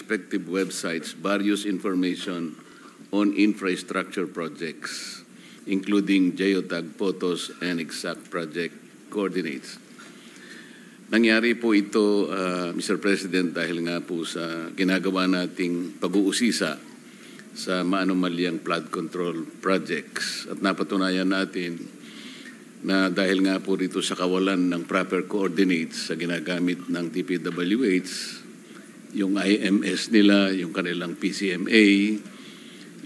respective websites various information on infrastructure projects, including geotag photos and exact project coordinates. Nangyari po ito, Mr. President, dahil nga po sa ginagawa nating pag-uusisa sa maanumalyang flood control projects. At napatunayan natin na dahil nga po rito sa kawalan ng proper coordinates sa ginagamit ng DPWH, yung IMS nila, yung kanilang PCMA,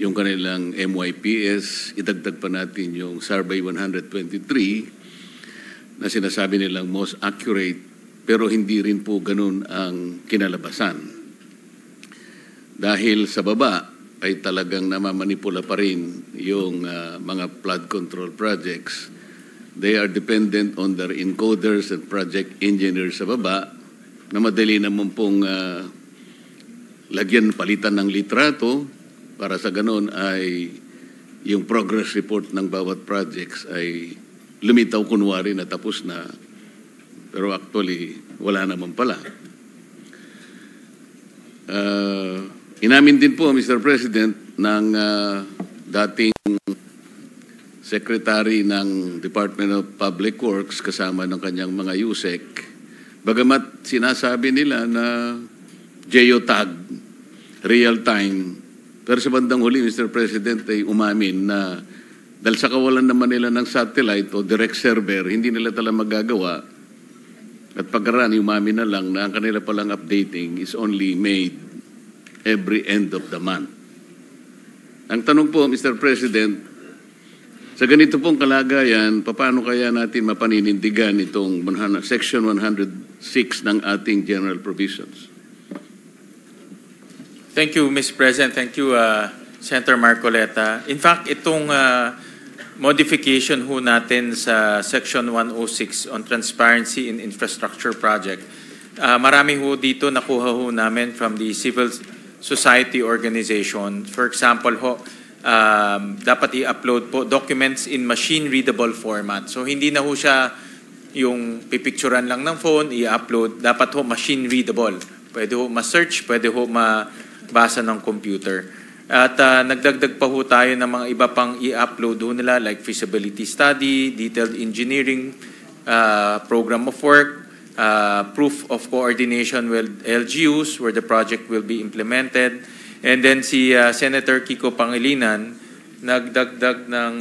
yung kanilang MYPS, idagdag pa natin yung Survey 123 na sinasabi nilang most accurate, pero hindi rin po ganun ang kinalabasan. Dahil sa baba ay talagang namamanipula pa rin yung mga flood control projects. They are dependent on their encoders and project engineers sa baba na madali naman pong palitan ng litrato para sa ganun ay yung progress report ng bawat projects ay lumitaw kunwari na tapos na, pero actually wala naman pala. Inamin din po, Mr. President, ng dating Secretary ng Department of Public Works kasama ng kanyang mga USEC, bagamat sinasabi nila na geotag, real time, pero sa bandang huli, Mr. President, ay umamin na dahil sa kawalan naman nila ng satellite o direct server, hindi nila talaga magagawa. At pagkaraan, umamin na lang na ang kanila palang updating is only made every end of the month. Ang tanong po, Mr. President, sa ganito pong kalagayan, paano kaya natin mapaninindigan itong Section 106 ng ating General Provisions? Thank you, Mr. President. Thank you, Senator Marcoleta. In fact, itong modification ho natin sa Section 106 on Transparency in Infrastructure Project, marami ho dito nakuha ho namin from the civil society organization. For example ho, dapat i-upload po documents in machine-readable format. So hindi na ho siya yung pipicturan lang ng phone, i-upload. Dapat ho machine-readable. Pwede ho ma-search, pwede ho mabasa ng computer. At nagdagdag pa ho tayo ng mga iba pang i-upload ho nila like feasibility study, detailed engineering, program of work, proof of coordination with LGUs where the project will be implemented. And then si Senator Kiko Pangilinan nagdagdag ng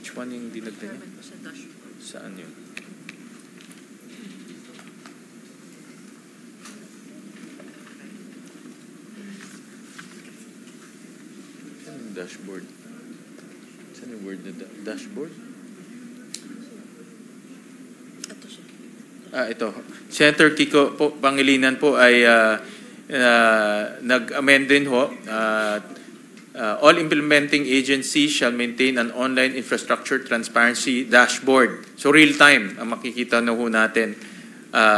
which one yung dinagdag niya? Saan yun? Dashboard. Saan yung word na dashboard? Ito. Senator Kiko Pangilinan po ay nag-amend din ho. All implementing agencies shall maintain an online infrastructure transparency dashboard. So real-time ang makikita na ho natin,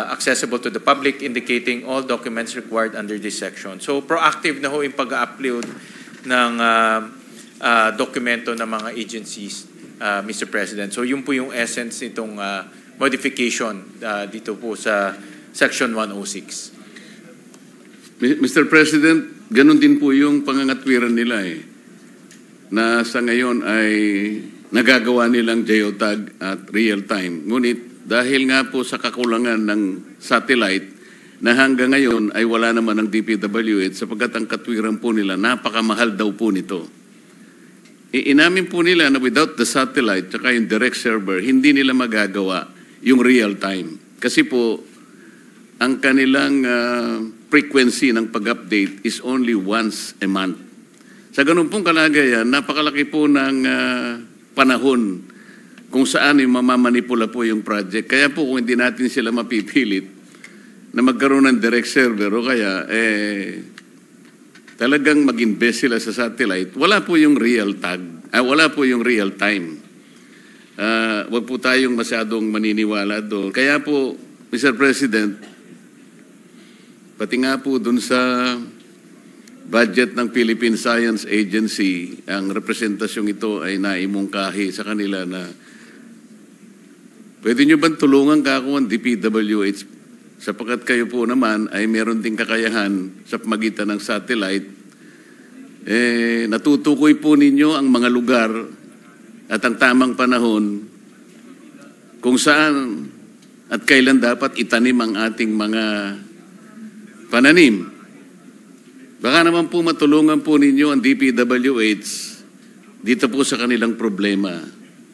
accessible to the public, indicating all documents required under this section. So proactive na ho yung pag-upload ng dokumento ng mga agencies, Mr. President. So yun po yung essence nitong modification dito po sa Section 106. Mr. President, ganun din po yung pangangatwiran nila na sa ngayon ay nagagawa nilang geotag at real time. Ngunit dahil nga po sa kakulangan ng satellite na hanggang ngayon ay wala naman ng DPWH sapagkat ang katwiran po nila, napakamahal daw po nito. Inamin po nila na without the satellite tsaka yung direct server, hindi nila magagawa yung real time. Kasi po, ang kanilang frequency ng pag-update is only once a month. Sa ganun pong kalagayan, napakalaki po ng panahon kung saan yung mamamanipula po yung project. Kaya po kung hindi natin sila mapipilit na magkaroon ng direct server o kaya talagang mag-invest sila sa satellite, wala po yung real wala po yung real time. Wag po tayong masyadong maniniwala doon. Kaya po, Mr. President, pati nga po dun sa budget ng Philippine Science Agency, ang representasyong ito ay naimungkahi sa kanila na pwede nyo bang tulungan ka ako ang DPWH sapagkat kayo po naman ay meron ding kakayahan sa pamagitan ng satellite, natutukoy po ninyo ang mga lugar at ang tamang panahon kung saan at kailan dapat itanim ang ating mga pananim. Baka naman po matulungan po ninyo ang DPWH dito po sa kanilang problema.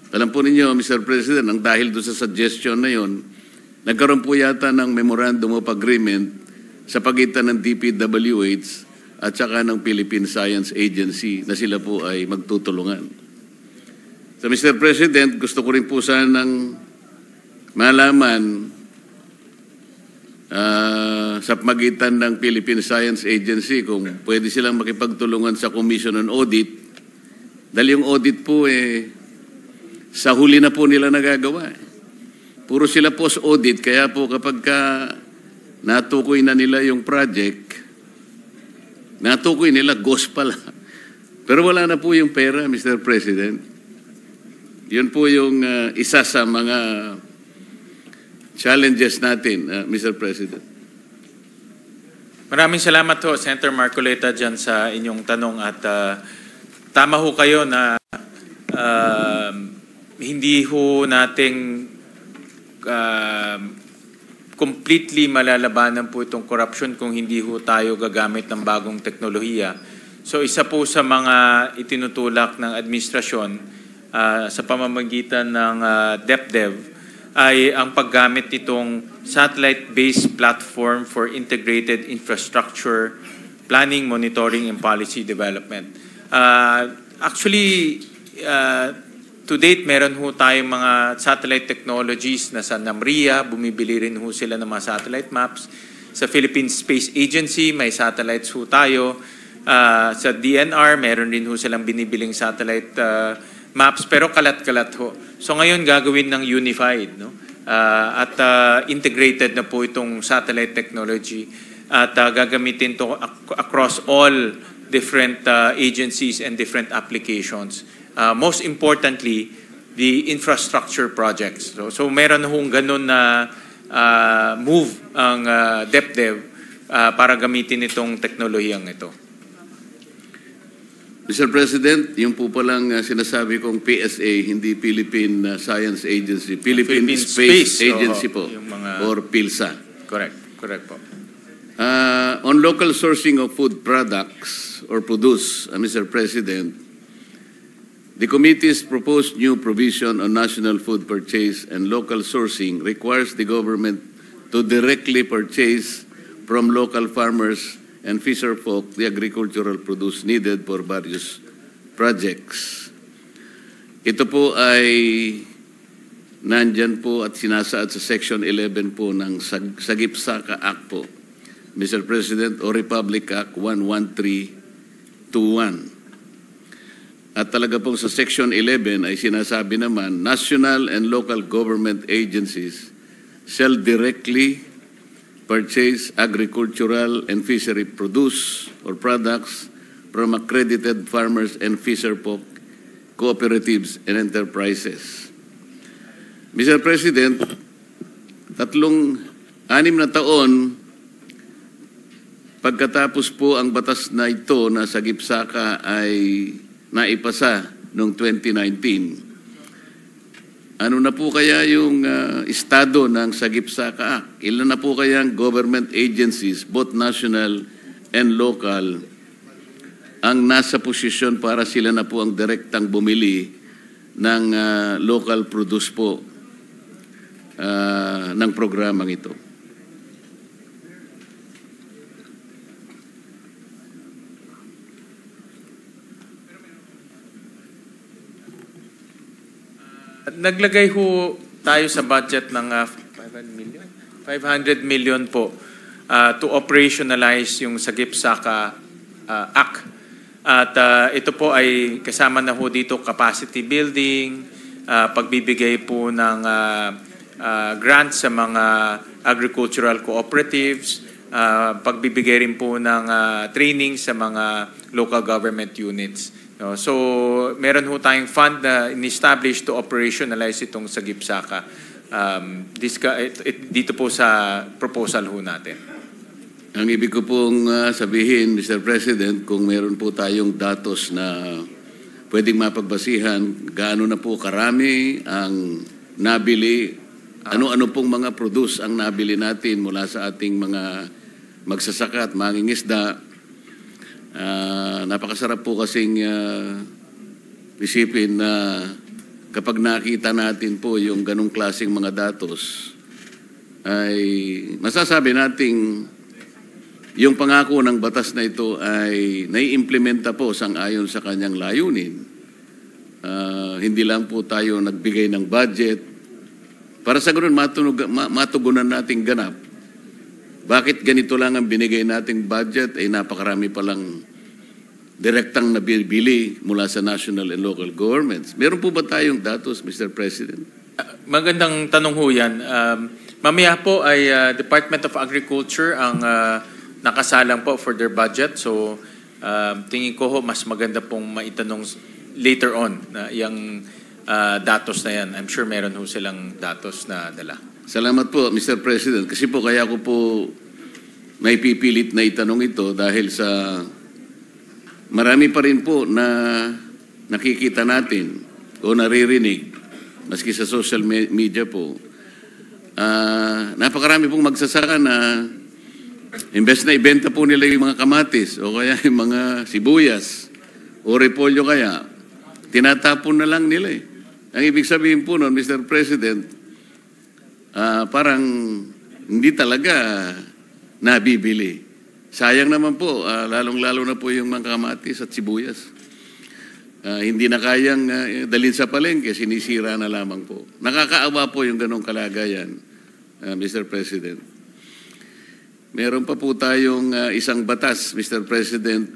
Alam po ninyo, Mr. President, ang dahil doon sa suggestion na yon, nagkaroon po yata ng Memorandum of Agreement sa pagitan ng DPWH at saka ng Philippine Science Agency na sila po ay magtutulungan. So, Mr. President, gusto ko rin po sanang malaman sa pamagitan ng Philippine Science Agency kung pwede silang makipagtulungan sa Commission on Audit. Dahil yung audit po sa huli na po nila nagagawa. Puro sila post-audit, kaya po kapag natukoy na nila yung project, natukoy nila, ghost pala. Pero wala na po yung pera, Mr. President. Yun po yung isa sa mga challenges natin, Mr. President. Maraming salamat ho, Senator Marcoleta, dyan sa inyong tanong at tama ho kayo na hindi ho nating completely malalabanan po itong corruption kung hindi ho tayo gagamit ng bagong teknolohiya. So isa po sa mga itinutulak ng administrasyon sa pamamagitan ng DepDev ay ang paggamit nitong satellite-based platform for integrated infrastructure planning, monitoring, and policy development. Actually, to date, meron ho tayong mga satellite technologies na sa NAMRIA, bumibili rin ho sila ng mga satellite maps. Sa Philippine Space Agency, may satellites ho tayo. Sa DNR, meron rin ho silang binibiling satellite maps, pero kalat-kalat ho. So ngayon, gagawin ng unified, no? At integrated na po itong satellite technology. At gagamitin to across all different agencies and different applications. Most importantly, the infrastructure projects. So meron hong ganun na move ang DepDev para gamitin itong teknolohiyang ito. Mr. President, yung po palang sinasabi kong PSA, hindi Philippine Science Agency, Philippine Space Agency po, or PhilSA. Correct po. On local sourcing of food products or produce, Mr. President, the committee's proposed new provision on national food purchase and local sourcing requires the government to directly purchase from local farmers and fisherfolk the agricultural produce needed for various projects. Ito po ay nandyan po at sinasaad sa Section 11 po ng Sagip-Saka Act po, Mr. President, o Republic Act 11321. At talaga pong sa Section 11 ay sinasabi naman, national and local government agencies shall directly purchase agricultural and fishery produce or products from accredited farmers and fisherfolk cooperatives and enterprises. Mr. President, 6 na taon pagkatapos po ang batas na ito na sa Sagip-Saka ay naipasa noong 2019. Ano na po kaya yung estado ng Sagip-Saka Act? Ilan na po kaya ang government agencies, both national and local, ang nasa posisyon para sila na po ang direktang bumili ng local produce po ng programang ito? Naglagay ho tayo sa budget ng 500 million po to operationalize yung Sagip-Saka Act. At ito po ay kasama na ho dito capacity building, pagbibigay po ng grants sa mga agricultural cooperatives, pagbibigay rin po ng training sa mga local government units. So, meron ho tayong fund na in-establish to operationalize itong Sagip-Saka. dito po sa proposal ho natin. Ang ibig ko pong sabihin, Mr. President, kung meron po tayong datos na pwedeng mapagbasihan, gaano na po karami ang nabili, ano-ano pong mga produce ang nabili natin mula sa ating mga magsasaka at mangingisda. Napakasarap po kasing isipin na kapag nakita natin po yung ganong klaseng mga datos, ay masasabi nating yung pangako ng batas na ito ay naiimplementa po sang-ayon sa kanyang layunin. Hindi lang po tayo nagbigay ng budget. Para sa ganoon matugunan nating ganap. Bakit ganito lang ang binigay nating budget ay napakarami palang direktang nabibili mula sa national and local governments. Meron po ba tayong datos, Mr. President? Magandang tanong ho yan. Mamaya po ay Department of Agriculture ang nakasalang po for their budget. So, tingin ko ho, mas maganda pong maitanong later on na yung datos na yan. I'm sure meron ho silang datos na dala. Salamat po, Mr. President. Kasi po kaya ko po may pipilit na itanong ito dahil sa marami pa rin po na nakikita natin o naririnig, maski sa social media po. Napakarami pong magsasaka na imbes na ibenta po nila yung mga kamatis o kaya yung mga sibuyas o repolyo kaya, tinatapon na lang nila eh. Ang ibig sabihin po nun, Mr. President, parang hindi talaga nabibili. Sayang naman po, lalong-lalo na po yung mga kamatis at sibuyas. Hindi na kayang dalhin sa palengke, sinisira na lamang po. Nakakaawa po yung ganong kalagayan, Mr. President. Meron pa po tayong isang batas, Mr. President,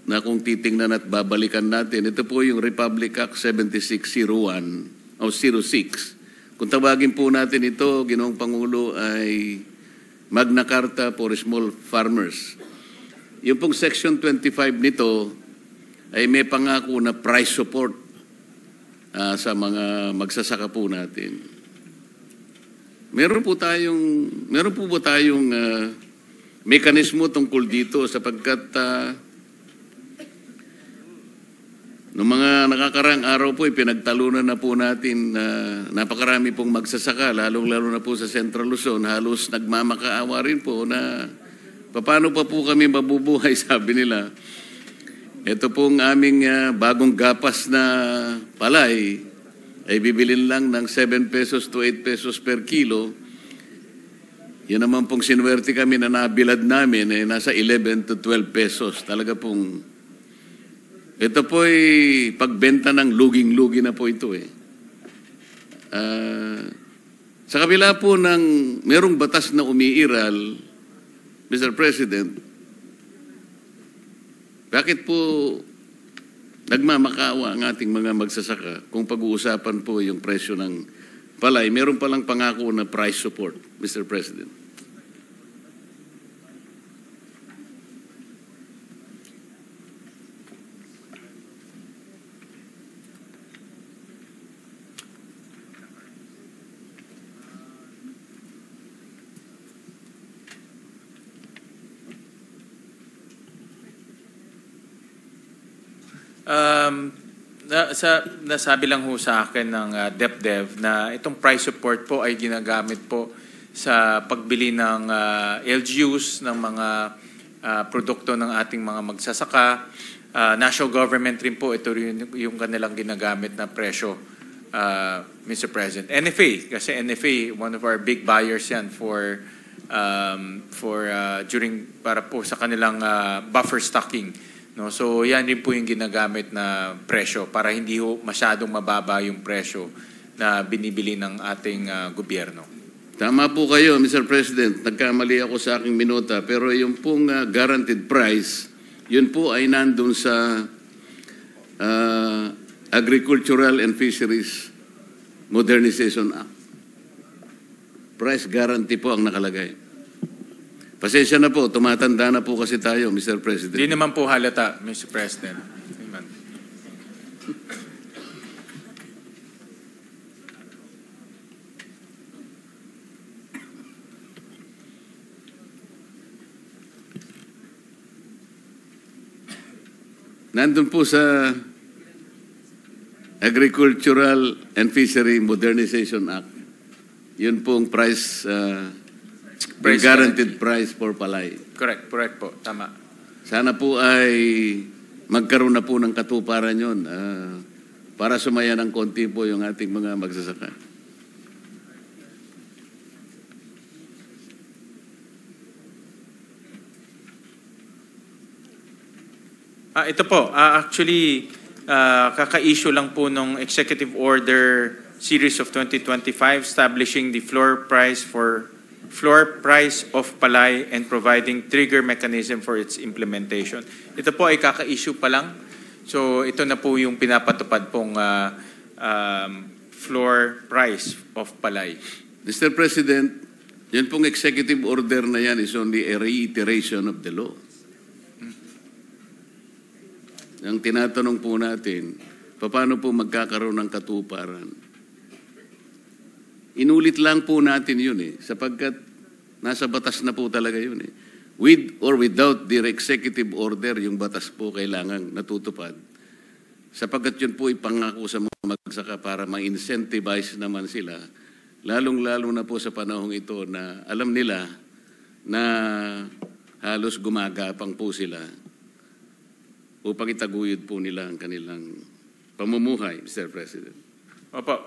na kung titingnan at babalikan natin. Ito po yung Republic Act 7601 o 06. Kung tawagin po natin ito, Ginoong Pangulo, ay Magna Carta for Small Farmers. Yung pong Section 25 nito ay may pangako na price support sa mga magsasaka po natin. Meron po ba tayong mekanismo tungkol dito sapagkat noong mga nakakarang araw po, pinagtalunan na po natin napakarami pong magsasaka, lalong-lalo na po sa Central Luzon, halos nagmamakaawa rin po na paano pa po kami mabubuhay, sabi nila. Ito pong aming bagong gapas na palay ay bibilin lang ng 7 pesos to 8 pesos per kilo. Yan naman pong sinuwerte kami na nabilad namin ay nasa 11 to 12 pesos. Talaga pong, ito po ay pagbenta ng luging-lugi na po ito eh. Sa kabila po ng merong batas na umiiral, Mr. President, bakit po nagmamakaawa ang ating mga magsasaka kung pag-uusapan po yung presyo ng palay? Meron palang pangako na price support, Mr. President. Nasabi lang ho sa akin ng DepDev na itong price support po ay ginagamit po sa pagbili ng LGUs ng mga produkto ng ating mga magsasaka. National government rin po, ito rin yung kanilang ginagamit na presyo, Mr. President. NFA, kasi NFA, one of our big buyers yan para po sa kanilang buffer stocking. No, so yan din po yung ginagamit na presyo para hindi ho masyadong mababa yung presyo na binibili ng ating gobyerno. Tama po kayo, Mr. President. Nagkamali ako sa aking minuta. Pero yung pong guaranteed price, yun po ay nandun sa Agricultural and Fisheries Modernization Act. Price guarantee po ang nakalagay. Pasensya na po, tumatanda na po kasi tayo, Mr. President. Hindi naman po halata, Mr. President. Nandun po sa Agricultural and Fishery Modernization Act. Yun pong price, Price guaranteed price for palay. Correct po. Tama. Sana po ay magkaroon na po ng katuparan yun para sumaya ng konti po yung ating mga magsasaka. Ito po, actually, kaka-issue lang po ng Executive Order Series of 2025 establishing the floor price of palay and providing trigger mechanism for its implementation. Ito po ay kaka-issue pa lang. So ito na po yung pinapatupad pong floor price of palay. Mr. President, yan pong executive order na yan is only a reiteration of the law. Ang tinatanong po natin, paano po magkakaroon ng katuparan? Inulit lang po natin yun sapagkat nasa batas na po talaga yun With or without the executive order, yung batas po kailangan natutupad. Sapagkat yun po ipangako sa mga magsaka para ma-incentivize naman sila, lalong-lalo na po sa panahong ito na alam nila na halos gumagapang po sila upang itaguyod po nila ang kanilang pamumuhay, Mr. President. Opo,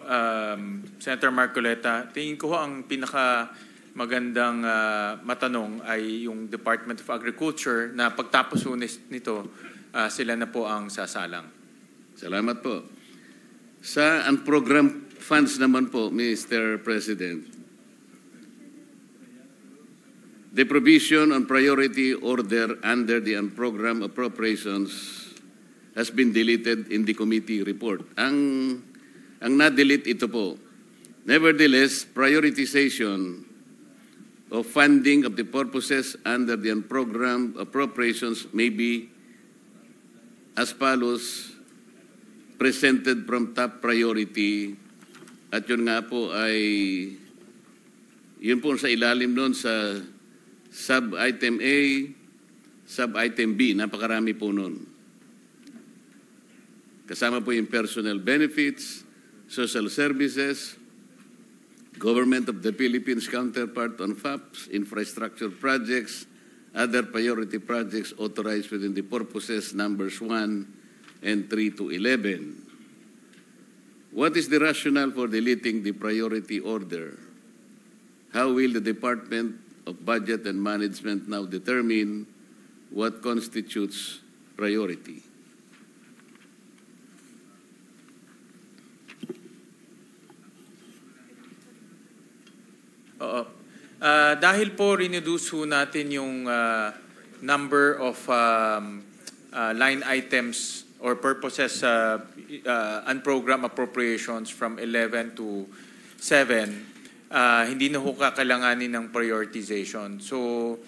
Senator Marcoleta, tingin ko ang pinaka magandang matanong ay yung Department of Agriculture na pagtapos nito, sila na po ang sasalang. Salamat po. Sa unprogrammed funds naman po, Mr. President, the provision on priority order under the unprogrammed appropriations has been deleted in the committee report. Ang na-delete ito po. Nevertheless, prioritization of funding of the purposes under the unprogrammed appropriations may be as follows, presented from top priority. At yun nga po ay, yun po sa ilalim nun sa sub-item A, sub-item B, napakarami po nun. Kasama po yung personnel benefits, social services, Government of the Philippines counterpart on FAPs, infrastructure projects, other priority projects authorized within the purposes numbers 1 and 3 to 11. What is the rationale for deleting the priority order? How will the Department of Budget and Management now determine what constitutes priority? Dahil po reduce natin yung number of line items or purposes unprogrammed appropriations from 11 to 7, hindi na ho kakailanganin ng prioritization. So,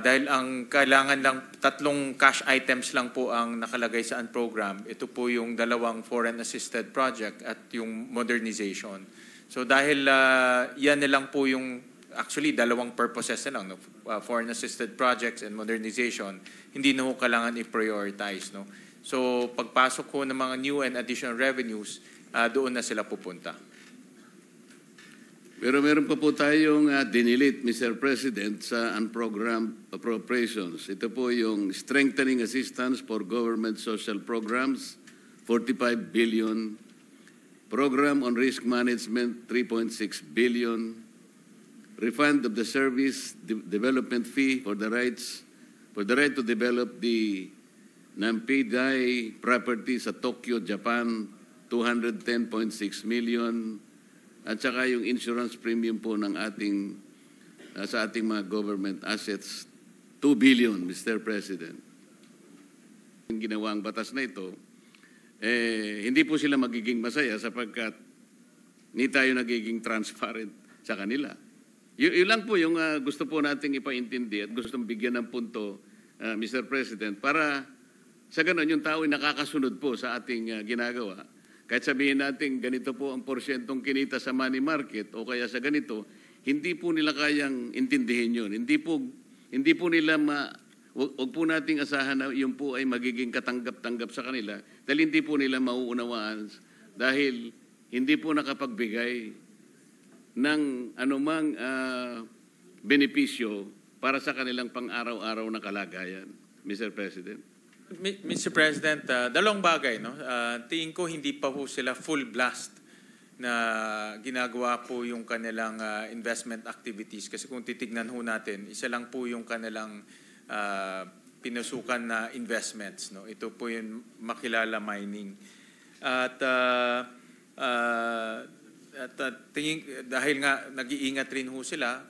dahil ang kailangan lang, tatlong cash items lang po ang nakalagay sa unprogrammed, ito po yung dalawang foreign assisted project at yung modernization. So dahil yan na lang po yung, actually dalawang purposes na lang, foreign assisted projects and modernization, hindi na ho kailangan i-prioritize. No? So pagpasok ko ng mga new and additional revenues, doon na sila pupunta. Pero meron pa po tayong dinilit, Mr. President, sa unprogrammed appropriations. Ito po yung strengthening assistance for government social programs, 45 billion. Program on risk management, 3.6 billion. Refund of the service development fee for the right to develop the Nampidai property sa Tokyo, Japan, 210.6 million. At saka yung insurance premium po ng ating sa ating mga government assets, 2 billion, Mr. President. Yung ginawang batas na ito, hindi po sila magiging masaya sapagkat hindi tayo nagiging transparent sa kanila. Yun lang po yung gusto po nating ipaintindi at gustong bigyan ng punto, Mr. President, para sa ganun yung tao ay nakakasunod po sa ating ginagawa. Kahit sabihin natin ganito po ang porsyentong kinita sa money market o kaya sa ganito, hindi po nila kayang intindihin yun. Hindi po nila wag po nating asahan na yun po ay magiging katanggap-tanggap sa kanila dahil hindi po nila mauunawaan dahil hindi po nakapagbigay ng anumang benepisyo para sa kanilang pang-araw-araw na kalagayan, Mr. President. Mr. President, dalawang bagay, no? Tingin ko hindi pa po sila full blast na ginagawa po yung kanilang investment activities. Kasi kung titignan ho natin, isa lang po yung kanilang pinusukan na investments. No? Ito po yung Makilala Mining. At dahil nga nag-iingat rin ho sila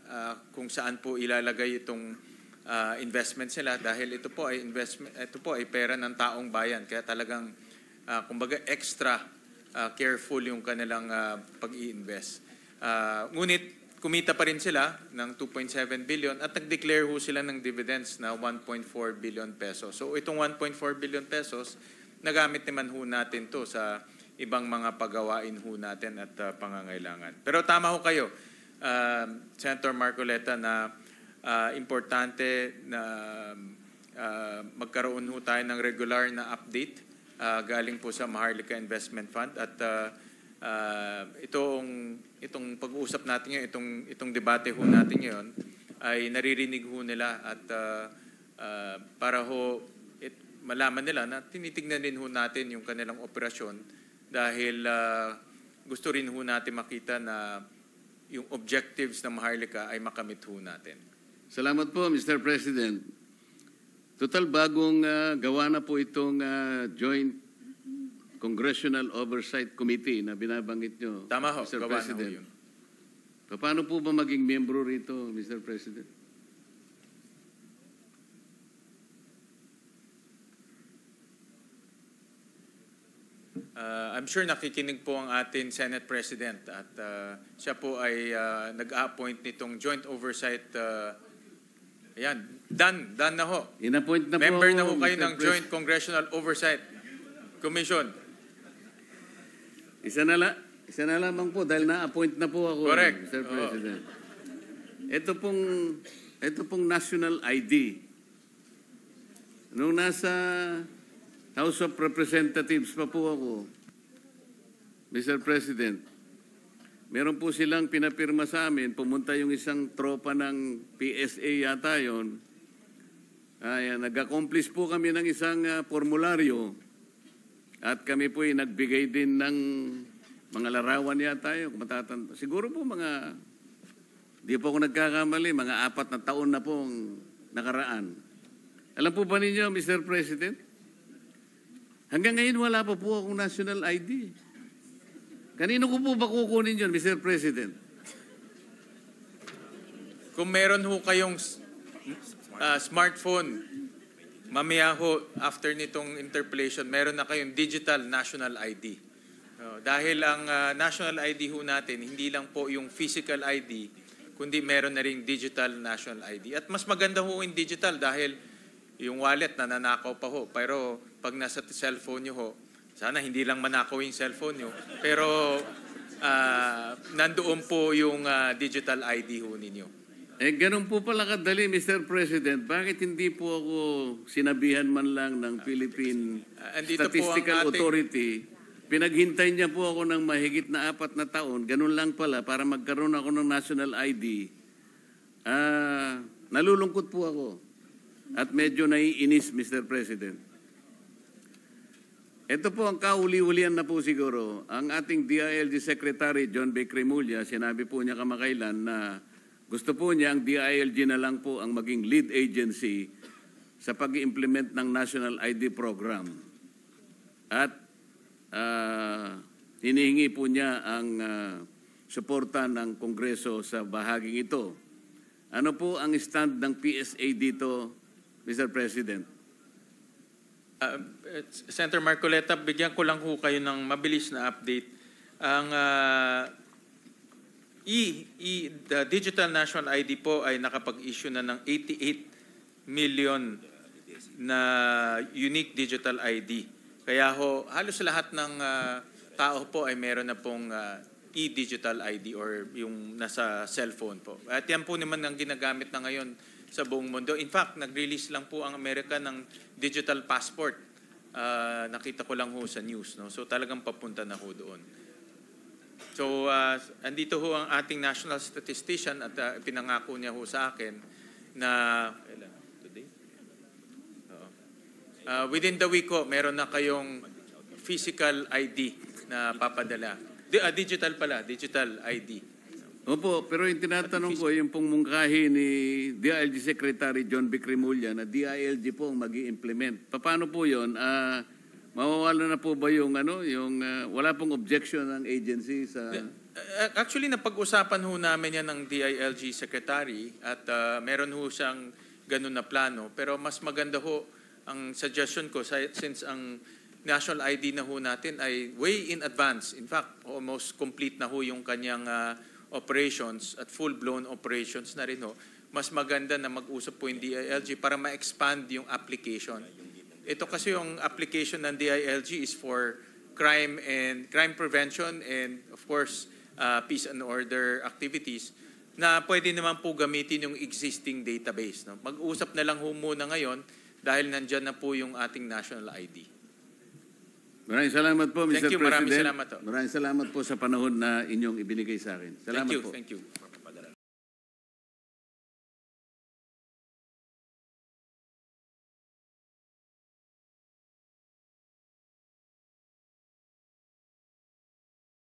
kung saan po ilalagay itong investment sila dahil ito po ay pera ng taong bayan. Kaya talagang kumbaga extra careful yung kanilang pag-i-invest. Ngunit kumita pa rin sila ng 2.7 billion at nag-declare ho sila ng dividends na 1.4 billion pesos. So itong 1.4 billion pesos, nagamit naman ho natin to sa ibang mga paggawain ho natin at pangangailangan. Pero tama ho kayo, Senator Marcoleta, na importante na magkaroon ho tayo ng regular na update galing po sa Maharlika Investment Fund at itong pag-uusap natin ngayon, itong debate ho natin ngayon ay naririnig ho nila at para ho malaman nila na tinitignan din ho natin yung kanilang operasyon dahil gusto rin ho natin makita na yung objectives ng Maharlika ay makamit ho natin. Salamat po, Mr. President. Total bagong gawa na po itong Joint Congressional Oversight Committee na binabanggit nyo, Tama ho, Mr. gawa President. na ho yun. Paano po ba maging miyembro rito, Mr. President? I'm sure nakikinig po ang ating Senate President at siya po ay nag-appoint nitong Joint Oversight. Ayan, done na ho. In-appoint na Member po na ho kayo Mr. ng Joint Congressional Oversight Commission. Isa na lamang po dahil na-appoint na po ako, Correct. Mr. President. Ito pong national ID. Nung nasa House of Representatives pa po ako, Mr. President, meron po silang pinapirma sa amin, pumunta yung isang tropa ng PSA yata yun. Nag-accomplish po kami ng isang formularyo at kami po ay nagbigay din ng mga larawan yata yun. Siguro po di po ako nagkakamali, mga 4 na taon na pong nakaraan. Alam po ba ninyo, Mr. President? Hanggang ngayon wala pa po akong national ID. Kanino ko po ba kukunin yun, Mr. President? Kung meron ho kayong smartphone, mamaya ho, after nitong interpellation, meron na kayong digital national ID. Dahil ang national ID ho natin, hindi lang po yung physical ID, kundi meron na ring digital national ID. At mas maganda ho yung digital dahil yung wallet nananakaw pa ho. Pero pag nasa cellphone nyo ho, sana hindi lang manakaw yung cellphone nyo, pero nandoon po yung digital ID ho ninyo. Ganun po pala kadali, Mr. President. Bakit hindi po ako sinabihan man lang ng Philippine Statistical Authority? Pinaghintay niya po ako ng mahigit na 4 na taon. Ganun lang pala para magkaroon ako ng national ID. Nalulungkot po ako. At medyo naiinis, Mr. President. Ito po ang kauli-ulian na po siguro. Ang ating DILG Secretary, John B. Cremulya, sinabi po niya kamakailan na gusto po niya ang DILG na lang po ang maging lead agency sa pag-implement ng National ID Program. At hinihingi po niya ang suporta ng Kongreso sa bahaging ito. Ano po ang stand ng PSA dito, Mr. President? Senator Marcoleta, bigyan ko lang ho kayo ng mabilis na update. Ang the Digital National ID po ay nakapag-issue na ng 88 million na unique digital ID. Kaya ho, halos lahat ng tao po ay meron na pong e-digital ID or yung nasa cellphone po. At yan po naman ang ginagamit na ngayon sa buong mundo. In fact, nag-release lang po ang Amerika ng digital passport. Nakita ko lang ho sa news. No? So talagang papunta na ho doon. So andito ho ang ating national statistician at pinangako niya ho sa akin na today? Within the week ho, meron na kayong physical ID na papadala. Digital pala, digital ID. Opo, pero yung tinatanong ko, yung pong mungkahi ni DILG Secretary John B. Cremulya na DILG po ang mag-i-implement. Paano po yun? Mawawala na po ba yung, wala pong objection ng agency sa... Actually, napag-usapan ho namin yan ng DILG Secretary at meron ho siyang ganun na plano. Pero mas maganda ho ang suggestion ko since ang national ID na ho natin ay way in advance. In fact, almost complete na ho yung kanyang operations at full-blown operations na rin ho. Mas maganda na mag-usap po yung DILG para ma-expand yung application. Ito kasi yung application ng DILG is for crime prevention and of course peace and order activities na pwede naman po gamitin yung existing database. No? Mag-usap na lang ho muna ngayon dahil nandyan na po yung ating national ID. Maraming salamat po, Mr. Thank you, President. maraming salamat po. Maraming salamat po sa panahon na inyong ibinigay sa akin. Salamat po. Thank you.